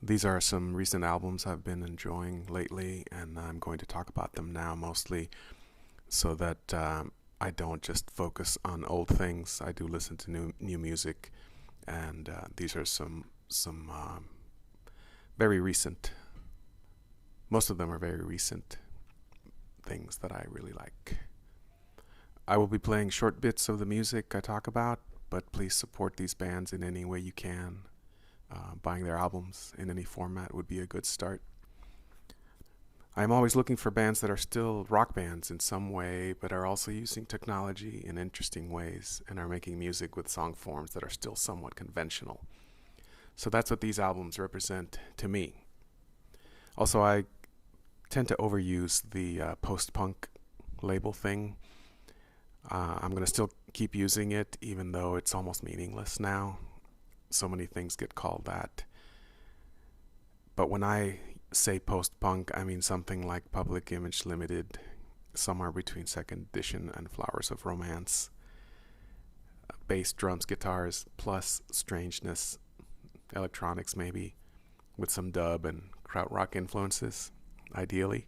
These are some recent albums I've been enjoying lately, and I'm going to talk about them now mostly so that I don't just focus on old things. I do listen to new music, and these are some very recent. Most of them are very recent things that I really like. I will be playing short bits of the music I talk about, but please support these bands in any way you can. Buying their albums in any format would be a good start. I'm always looking for bands that are still rock bands in some way, but are also using technology in interesting ways and are making music with song forms that are still somewhat conventional. So that's what these albums represent to me. Also, I tend to overuse the post-punk label thing. I'm going to still keep using it, even though it's almost meaningless now. So many things get called that. But when I say post-punk, I mean something like Public Image Limited, somewhere between Second Edition and Flowers of Romance. Bass, drums, guitars, plus strangeness, electronics maybe, with some dub and krautrock influences, ideally.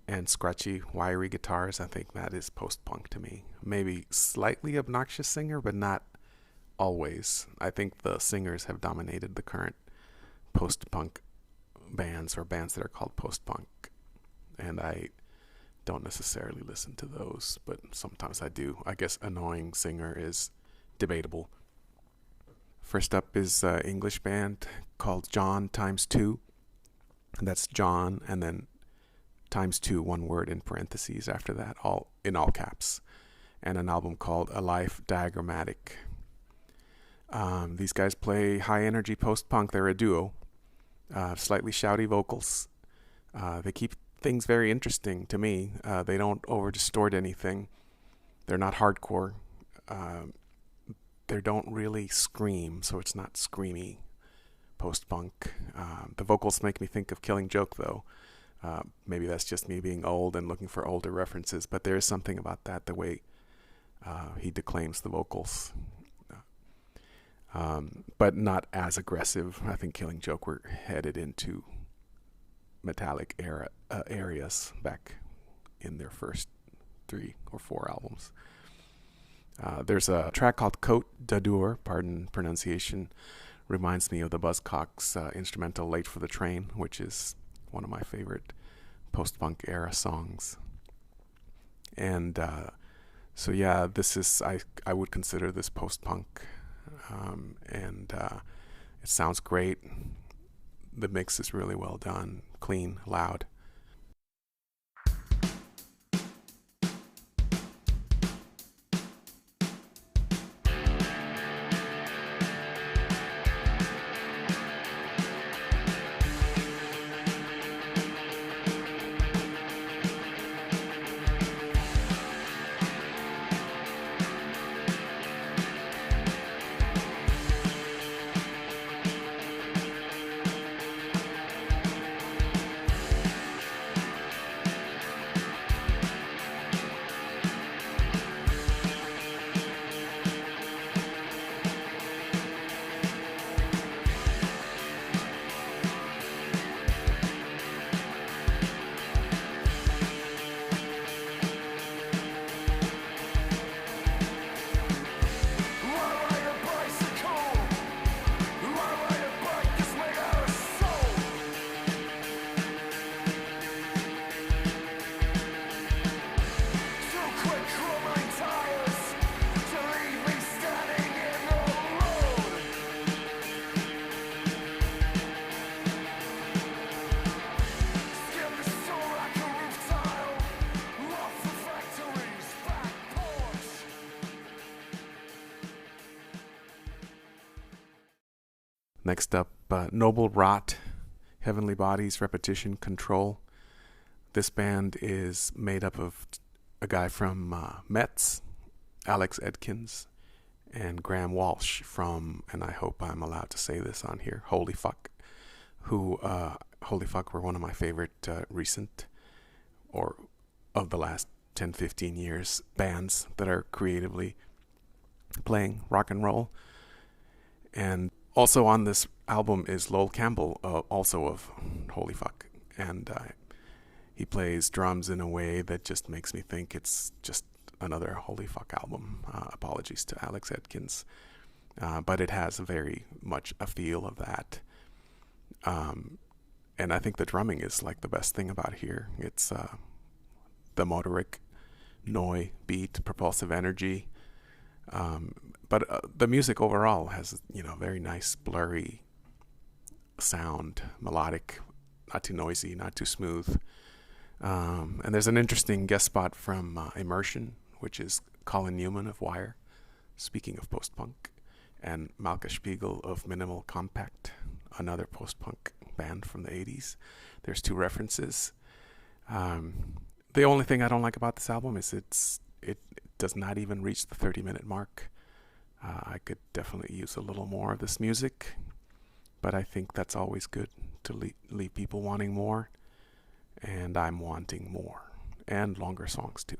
And scratchy, wiry guitars. I think that is post-punk to me. Maybe slightly obnoxious singer, but not always. I think the singers have dominated the current post-punk bands, or bands that are called post-punk, and I don't necessarily listen to those, but sometimes I do. I guess annoying singer is debatable. First up is an English band called John TIMESTWO. That's John and then ×2, one word in parentheses after that, all in all caps, and an album called A Life Diagrammatic. These guys play high energy post-punk. They're a duo, slightly shouty vocals. They keep things very interesting to me. They don't over distort anything. They're not hardcore. They don't really scream, so it's not screamy post-punk. The vocals make me think of Killing Joke, though. Maybe that's just me being old and looking for older references, but there is something about that, the way he declaims the vocals. But not as aggressive. I think Killing Joke were headed into metallic areas back in their first 3 or 4 albums. There's a track called Côte d'Adour, pardon pronunciation, reminds me of the Buzzcocks instrumental Late for the Train, which is one of my favorite post-punk era songs. And so yeah, this is, I would consider this post-punk. And it sounds great. The mix is really well done, clean, loud. Next up, Noble Rot, Heavenly Bodies, Repetition, Control. This band is made up of a guy from Metz, Alex Edkins, and Graham Walsh from, and I hope I'm allowed to say this on here, Holy Fuck, who, Holy Fuck were one of my favorite recent, or of the last 10-15 years, bands that are creatively playing rock and roll. And Also on this album is Lowell Campbell, also of Holy Fuck, and he plays drums in a way that just makes me think it's just another Holy Fuck album. Apologies to Alex Atkins, but it has very much a feel of that. And I think the drumming is like the best thing about here. It's the motoric, noi beat, propulsive energy. But the music overall has, very nice blurry sound, melodic, not too noisy, not too smooth. And there's an interesting guest spot from Immersion, which is Colin Newman of Wire, speaking of post-punk, and Malka Spiegel of Minimal Compact, another post-punk band from the 80s. There's two references. The only thing I don't like about this album is it does not even reach the 30-minute mark. I could definitely use a little more of this music, but I think that's always good to leave people wanting more, and I'm wanting more, and longer songs too.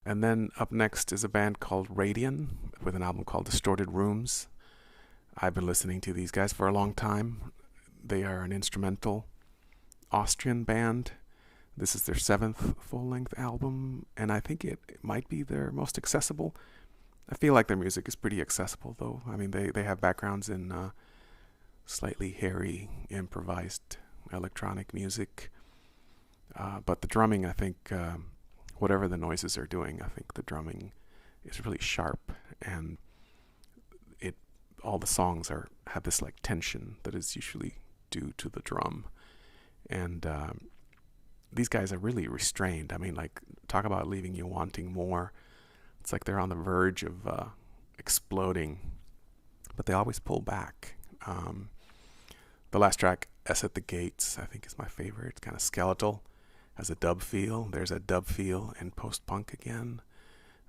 And then up next is a band called Radian with an album called Distorted Rooms. I've been listening to these guys for a long time. They are an instrumental Austrian band. This is their 7th full-length album, and I think it might be their most accessible. I feel like their music is pretty accessible, though. I mean, they have backgrounds in slightly hairy, improvised electronic music. But the drumming, I think, whatever the noises are doing, I think the drumming is really sharp, and all the songs have this like tension that is usually due to the drum. And these guys are really restrained. I mean, like, talk about leaving you wanting more. It's like they're on the verge of exploding, but they always pull back. The last track, S at the Gates, I think is my favorite. It's kind of skeletal, has a dub feel. There's a dub feel in post-punk again.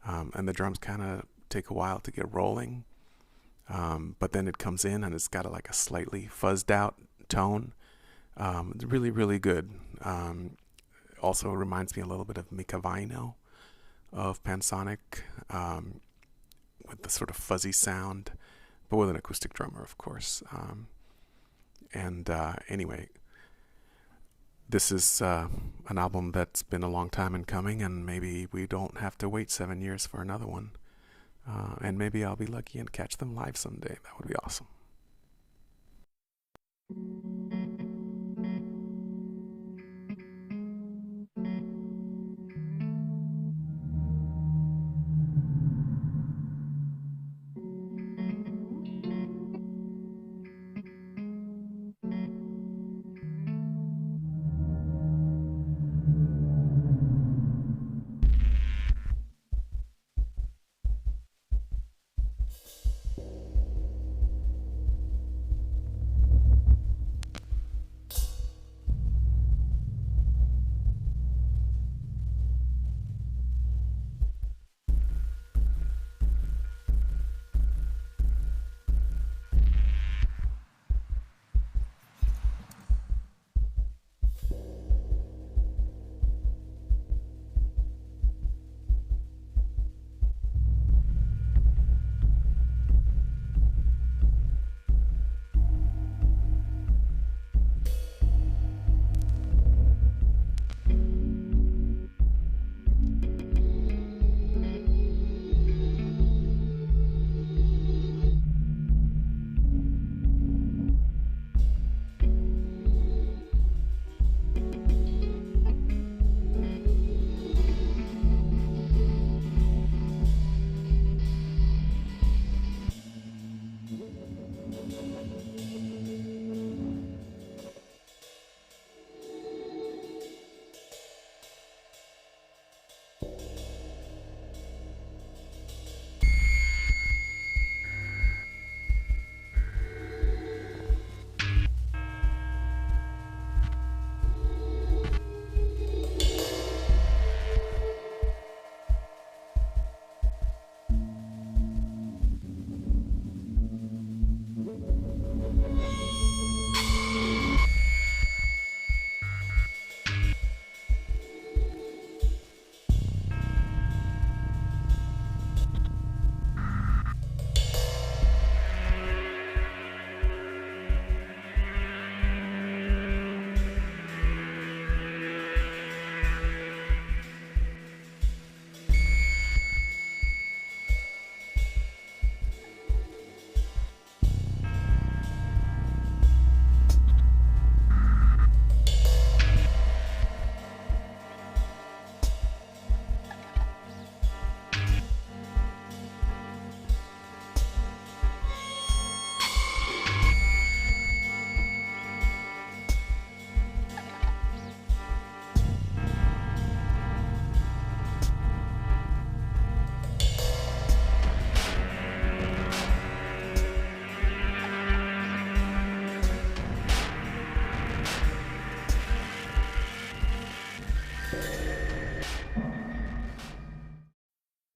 And the drums kind of take a while to get rolling. But then it comes in and it's got like a slightly fuzzed out tone. It's really, really good. Also reminds me a little bit of Mika Vaino of Pansonic, with the sort of fuzzy sound, but with an acoustic drummer, of course. Anyway, this is an album that's been a long time in coming, and maybe we don't have to wait 7 years for another one. And maybe I'll be lucky and catch them live someday. That would be awesome.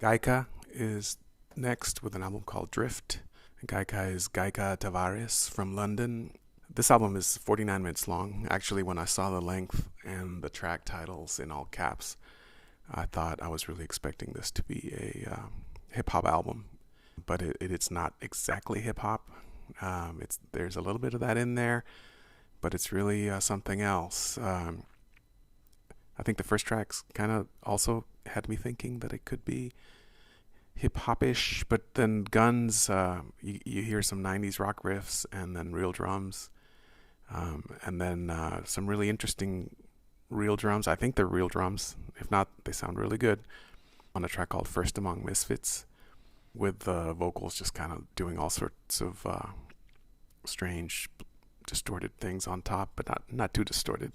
GAIKA is next with an album called Drift. GAIKA is GAIKA Tavares from London. This album is 49 minutes long. Actually, when I saw the length and the track titles in all caps, I thought I was really expecting this to be a hip-hop album. But it's not exactly hip-hop. There's a little bit of that in there, but it's really something else. I think the first tracks kind of also had me thinking that it could be hip-hop-ish, but then Guns, you hear some 90s rock riffs and then real drums, and then some really interesting real drums. I think they're real drums. If not, they sound really good. On a track called First Among Misfits, with the vocals just kind of doing all sorts of strange, distorted things on top, but not too distorted.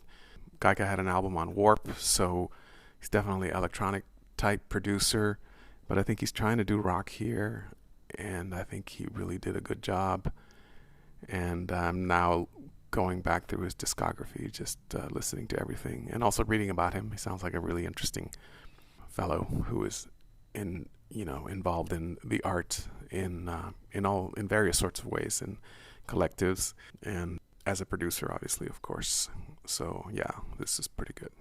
GAIKA had an album on Warp, so he's definitely an electronic type producer, but I think he's trying to do rock here, and I think he really did a good job. And I'm now going back through his discography, just listening to everything, and also reading about him. He sounds like a really interesting fellow who is involved in the art in various sorts of ways, in collectives, and as a producer, obviously, of course. So yeah, this is pretty good.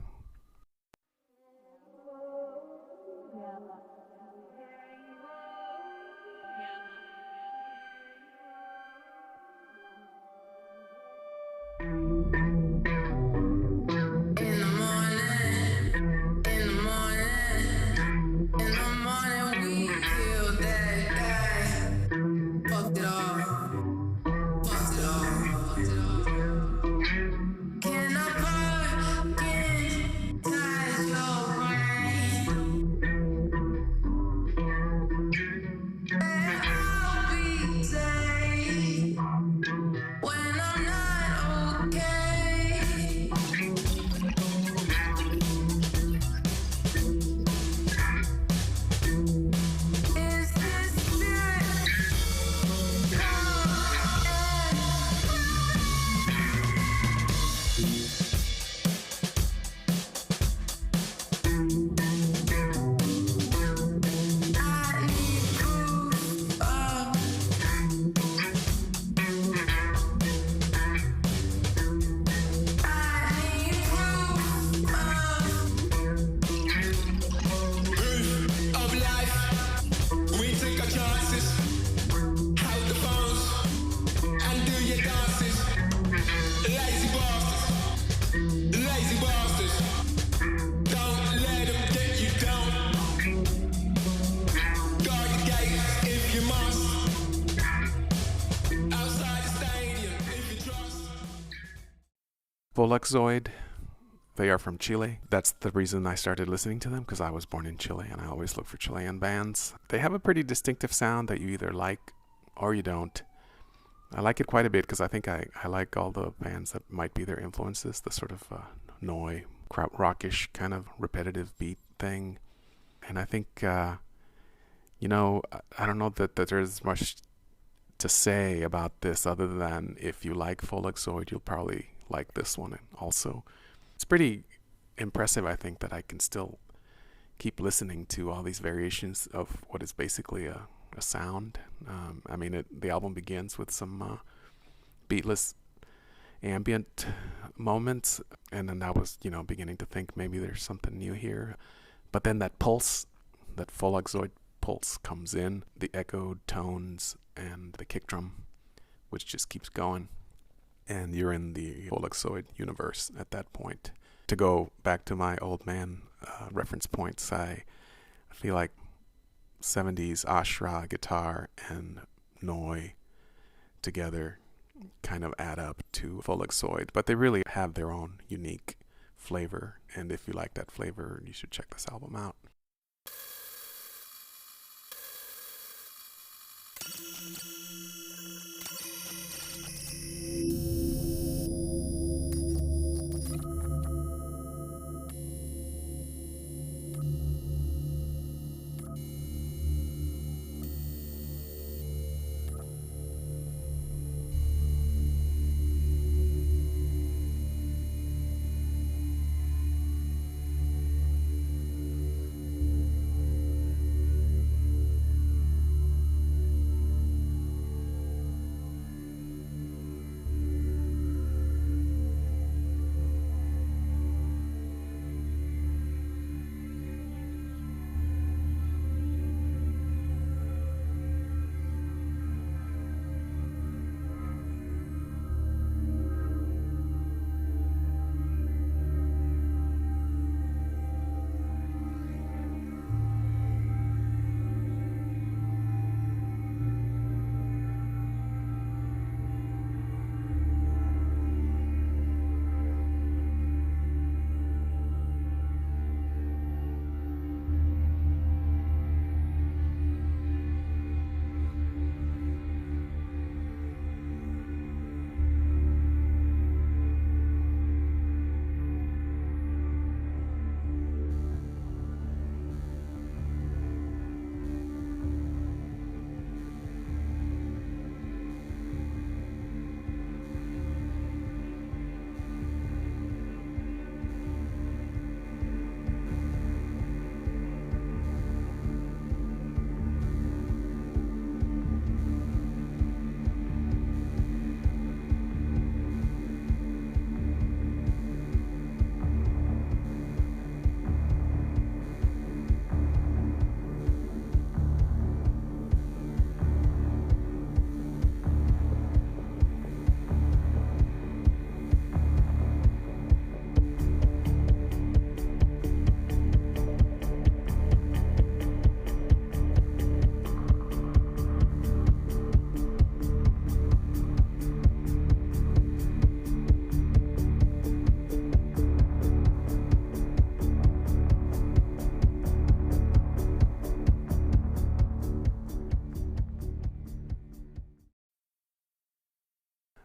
Follakzoid, they are from Chile. That's the reason I started listening to them, because I was born in Chile and I always look for Chilean bands. They have a pretty distinctive sound that you either like or you don't. I like it quite a bit because I think I like all the bands that might be their influences, the sort of noi, rockish kind of repetitive beat thing. And I think, I don't know that there's much to say about this other than if you like Follakzoid, you'll probably like this one also. It's pretty impressive, I think, that I can still keep listening to all these variations of what is basically a sound. The album begins with some beatless ambient moments, and then I was, beginning to think maybe there's something new here. But then that pulse, that Follakzoid pulse comes in, the echoed tones and the kick drum, which just keeps going. And you're in the Follakzoid universe at that point. To go back to my old man reference points, I feel like 70s Ashra guitar and Noi together kind of add up to Follakzoid, but they really have their own unique flavor, and if you like that flavor, you should check this album out.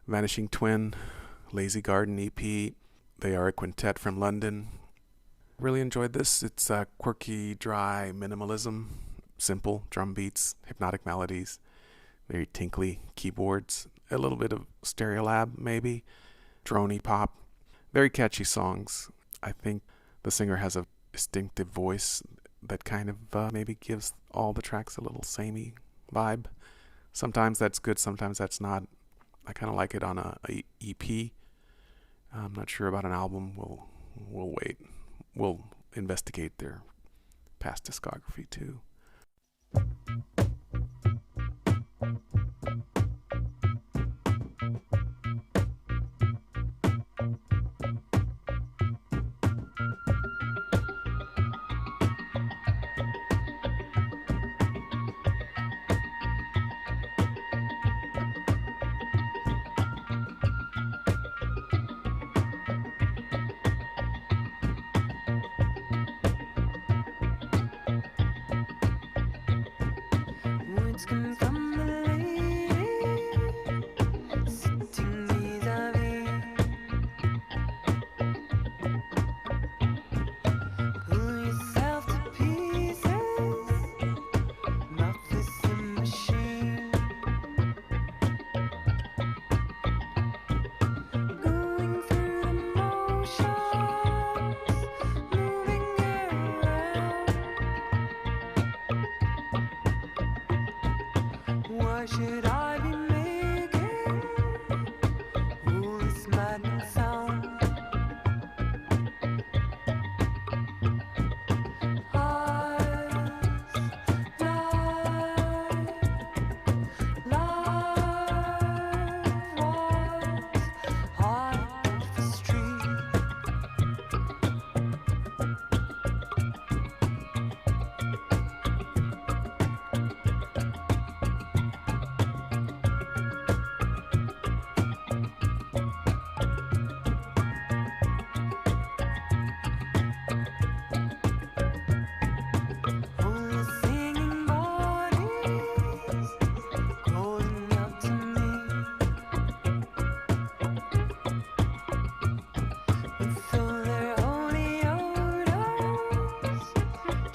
Vanishing Twin, Lazy Garden EP. They are a quintet from London. Really enjoyed this. It's quirky, dry minimalism, simple drum beats, hypnotic melodies, very tinkly keyboards, a little bit of Stereolab maybe, droney pop, very catchy songs. I think the singer has a distinctive voice that kind of maybe gives all the tracks a little samey vibe. Sometimes that's good, sometimes that's not. I kind of like it on a EP. I'm not sure about an album. We'll wait. We'll investigate their past discography too. Should I be making all this maddening sound?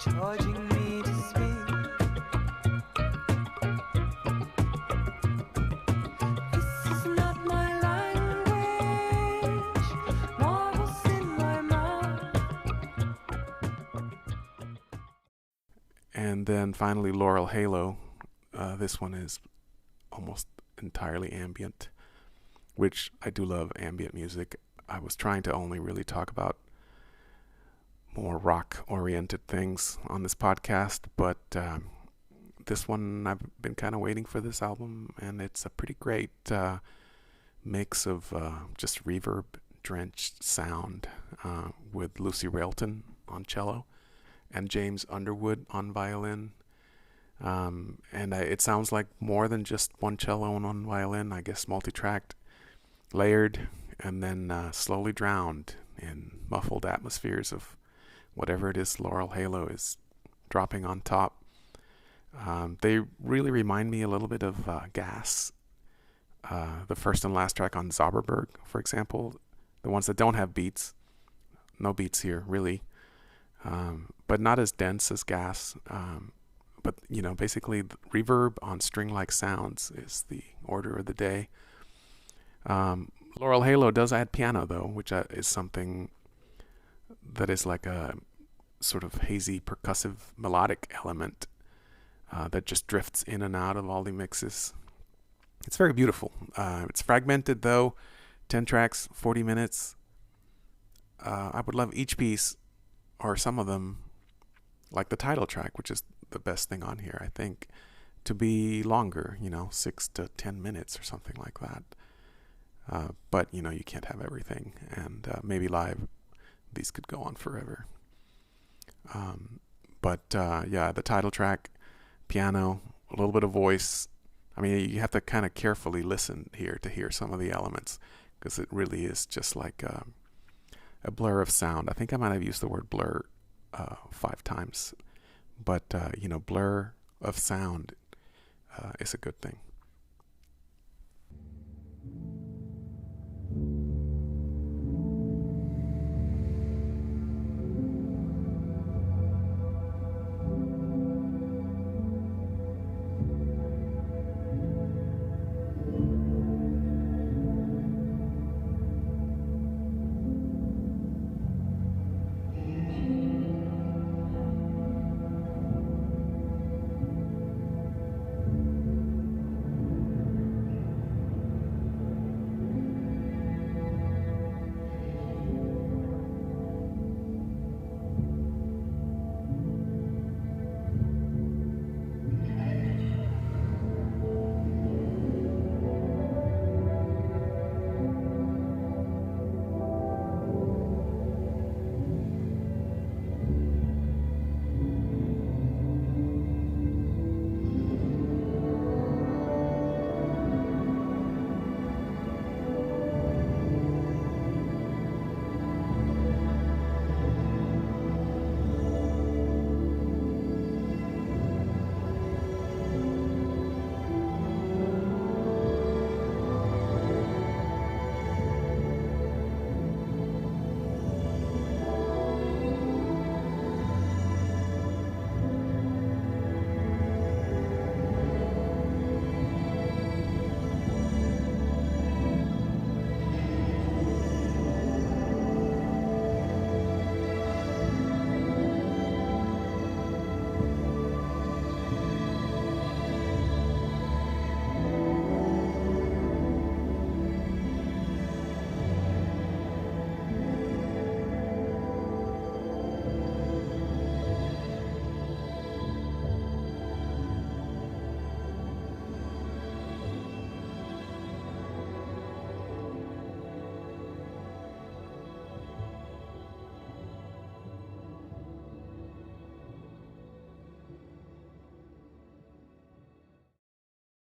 Charging me to speak. This is not my language. Marbles in my mouth. And then finally, Laurel Halo. This one is almost entirely ambient, which I do love ambient music. I was trying to only really talk about more rock-oriented things on this podcast, but this one, I've been kind of waiting for this album, and it's a pretty great mix of just reverb-drenched sound with Lucy Railton on cello and James Underwood on violin. And it sounds like more than just one cello and one violin, I guess multi-tracked, layered, and then slowly drowned in muffled atmospheres of whatever it is Laurel Halo is dropping on top. They really remind me a little bit of Gas, the first and last track on Zauberberg, for example, the ones that don't have beats. No beats here, really, but not as dense as Gas. But, basically reverb on string-like sounds is the order of the day. Laurel Halo does add piano, though, which is something that is like a sort of hazy percussive melodic element that just drifts in and out of all the mixes. It's very beautiful. It's fragmented, though. 10 tracks, 40 minutes. I would love each piece, or some of them, like the title track, which is the best thing on here, I think, to be longer, 6 to 10 minutes or something like that. But, you can't have everything. And maybe live, these could go on forever. But the title track, piano, a little bit of voice. I mean, you have to kind of carefully listen here to hear some of the elements, because it really is just like a blur of sound. I think I might have used the word blur 5 times. But, blur of sound is a good thing.